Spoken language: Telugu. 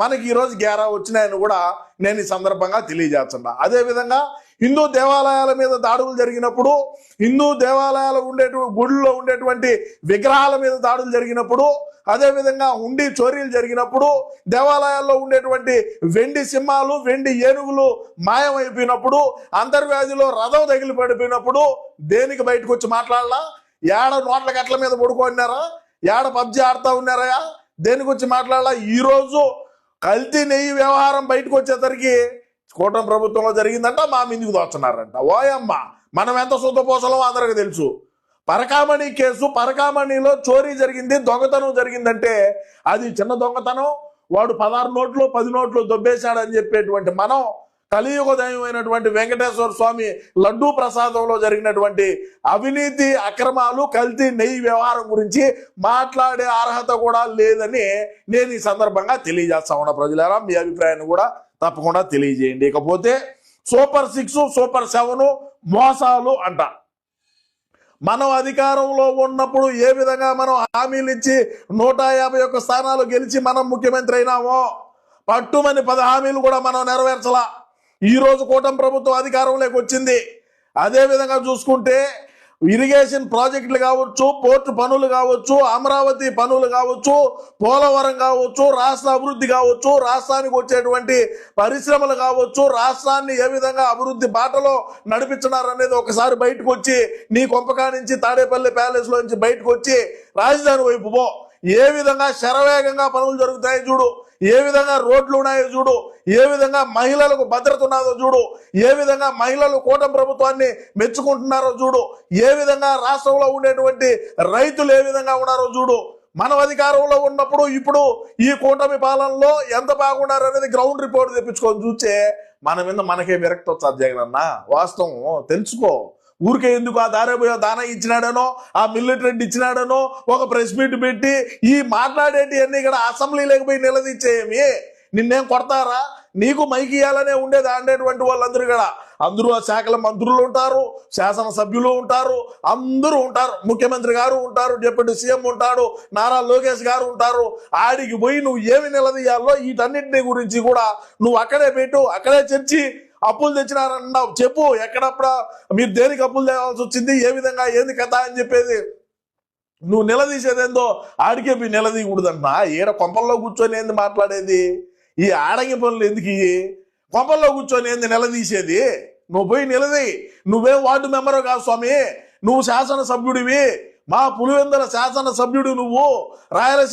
మనకి ఈరోజు గేరా వచ్చినాయని కూడా నేను ఈ సందర్భంగా తెలియజేస్తున్నా. అదేవిధంగా హిందూ దేవాలయాల మీద దాడులు జరిగినప్పుడు, హిందూ దేవాలయాలు గుడిలో ఉండేటువంటి విగ్రహాల మీద దాడులు జరిగినప్పుడు, అదేవిధంగా హుండీ చోరీలు జరిగినప్పుడు, దేవాలయాల్లో ఉండేటువంటి వెండి సింహాలు, వెండి ఏనుగులు మాయమైపోయినప్పుడు, అంతర్వ్యాధిలో రథం తగిలి పడిపోయినప్పుడు దేనికి బయటకు వచ్చి మాట్లాడాలా? ఏడ నోట్ల గట్ల మీద పడుకున్నారా? ఏడ పబ్జి ఆడుతూ ఉన్నారా? దేనికి వచ్చి మాట్లాడాలా? ఈరోజు కల్తీ నెయ్యి వ్యవహారం బయటకు వచ్చేసరికి కూటమి ప్రభుత్వంలో జరిగిందంట, మా మీందుకు దోచున్నారంట. ఓయమ్మ, మనం ఎంత శుద్ధపోసలో అందరికి తెలుసు. పరకామణి కేసు, పరకామణిలో చోరీ జరిగింది, దొంగతనం జరిగిందంటే అది చిన్న దొంగతనం. వాడు 16 నోట్లు 10 నోట్లు దొబ్బేశాడని చెప్పేటువంటి మనం కలియుగ దైవమైనటువంటి వెంకటేశ్వర స్వామి లడ్డూ ప్రసాదంలో జరిగినటువంటి అవినీతి అక్రమాలు, కల్తీ నెయ్యి వ్యవహారం గురించి మాట్లాడే అర్హత కూడా లేదని నేను ఈ సందర్భంగా తెలియజేస్తా ఉన్నా. ప్రజలారా, మీ అభిప్రాయాన్ని కూడా తప్పకుండా తెలియజేయండి. ఇకపోతే సూపర్ 6, సూపర్ 7 మోసాలు అంట. మనం అధికారంలో ఉన్నప్పుడు ఏ విధంగా మనం హామీలు ఇచ్చి 151 స్థానాలు గెలిచి మనం ముఖ్యమంత్రి అయినామో, పట్టుమని 10 హామీలు కూడా మనం నెరవేర్చలా. ఈరోజు కూటమి ప్రభుత్వం అధికారంలోకి వచ్చింది. అదేవిధంగా చూసుకుంటే ఇరిగేషన్ ప్రాజెక్టులు కావచ్చు, పోర్టు పనులు కావచ్చు, అమరావతి పనులు కావచ్చు, పోలవరం కావచ్చు, రాష్ట్ర అభివృద్ధి కావచ్చు, రాష్ట్రానికి వచ్చేటువంటి పరిశ్రమలు కావచ్చు, రాష్ట్రాన్ని ఏ విధంగా అభివృద్ధి బాటలో నడిపించినారనేది ఒకసారి బయటకు వచ్చి, నీ కొంపకా నుంచి తాడేపల్లి ప్యాలెస్లో నుంచి బయటకు వచ్చి రాజధాని వైపు పో. ఏ విధంగా శరవేగంగా పనులు జరుగుతాయో చూడు, ఏ విధంగా రోడ్లు ఉన్నాయో చూడు, ఏ విధంగా మహిళలకు భద్రత ఉన్నదో చూడు, ఏ విధంగా మహిళలు కూటమి ప్రభుత్వాన్ని మెచ్చుకుంటున్నారో చూడు, ఏ విధంగా రాష్ట్రంలో ఉండేటువంటి రైతులు ఏ విధంగా ఉన్నారో చూడు. మనం అధికారంలో ఉన్నప్పుడు ఇప్పుడు ఈ కూటమి పాలనలో ఎంత బాగున్నారు అనేది గ్రౌండ్ రిపోర్ట్ తెప్పించుకొని చూస్తే మన మీద మనకే విరక్తి వచ్చాది. జగన్ అన్న, వాస్తవం తెలుసుకో. ఊరికే ఎందుకు ఆ దాన ఇచ్చినాడనో, ఆ మిలిటరీ ఇచ్చినాడనో ఒక ప్రెస్ మీట్ పెట్టి ఈ మాట్లాడేటి అన్ని ఇక్కడ అసెంబ్లీలోకి పోయి నిలదీచ్చేమి? నిన్నేం కొడతారా? నీకు మైకి ఇయ్యాలనే ఉండేది అనేటువంటి వాళ్ళందరూ కూడా. అందరూ ఆ శాఖల మంత్రులు ఉంటారు, శాసనసభ్యులు ఉంటారు, అందరూ ఉంటారు, ముఖ్యమంత్రి గారు ఉంటారు, డిప్యూటీ సీఎం ఉంటాడు, నారా లోకేష్ గారు ఉంటారు. ఆడికి పోయి నువ్వు ఏమి నిలదీయాలో వీటన్నింటినీ గురించి కూడా నువ్వు అక్కడే పెట్టు, అక్కడే చర్చి. అప్పులు తెచ్చినారన్నావు, చెప్పు ఎక్కడప్పుడు మీరు దేనికి అప్పులు తేవాల్సి వచ్చింది, ఏ విధంగా ఏంది కథ అని చెప్పేది నువ్వు నిలదీసేదేందో ఆడికే పోయి నిలదీయకూడదన్నా. ఈడ కొంపల్లో కూర్చొని ఏంది మాట్లాడేది? ఈ ఆడంగి పనులు ఎందుకు? ఈ కొంపల్లో కూర్చొని ఏంది నిలదీసేది? నువ్వు పోయి నిలది. నువ్వేం వార్డు మెంబరు కాదు స్వామి, నువ్వు శాసనసభ్యుడివి, మా పులివెందుల శాసనసభ్యుడు నువ్వు, రాయలసీమ